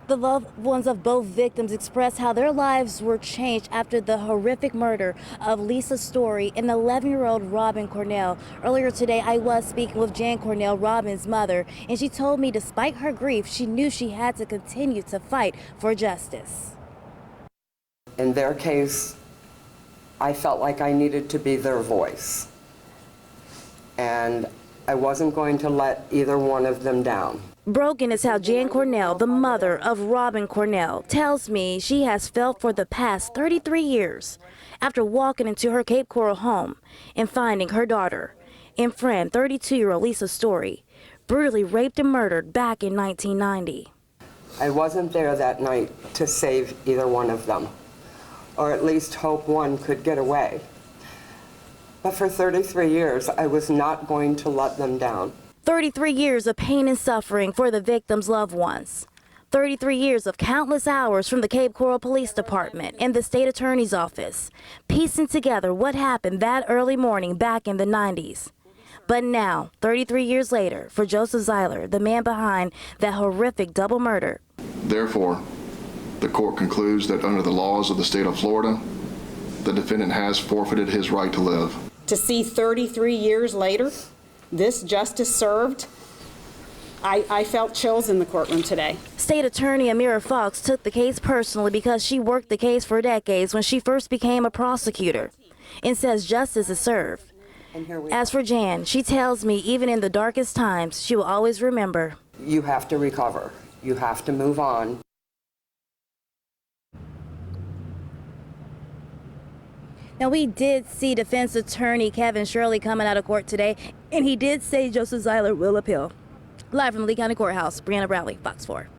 The loved ones of both victims expressed how their lives were changed after the horrific murder of Lisa Story and 11-year-old Robin Cornell. Earlier today, I was speaking with Jan Cornell, Robin's mother, and she told me despite her grief, she knew she had to continue to fight for justice. In their case, I felt like I needed to be their voice, and I wasn't going to let either one of them down. Broken is how Jan Cornell, the mother of Robin Cornell, tells me she has felt for the past 33 years after walking into her Cape Coral home and finding her daughter and friend, 32-year-old Lisa Story, brutally raped and murdered back in 1990. I wasn't there that night to save either one of them, or at least hope one could get away. But for 33 years, I was not going to let them down. 33 years of pain and suffering for the victims' loved ones. 33 years of countless hours from the Cape Coral Police Department and the state attorney's office, piecing together what happened that early morning back in the 90s. But now, 33 years later, for Joseph Zieler, the man behind that horrific double murder. Therefore, the court concludes that under the laws of the state of Florida, the defendant has forfeited his right to live. To see 33 years later, this justice served, I felt chills in the courtroom today. State Attorney Amira Fox took the case personally because she worked the case for decades when she first became a prosecutor and says justice is served. As for Jan, she tells me even in the darkest times, she will always remember. You have to recover. You have to move on. Now, we did see defense attorney Kevin Shirley coming out of court today, and he did say Joseph Zieler will appeal. Live from the Lee County Courthouse, Brianna Bradley, Fox 4.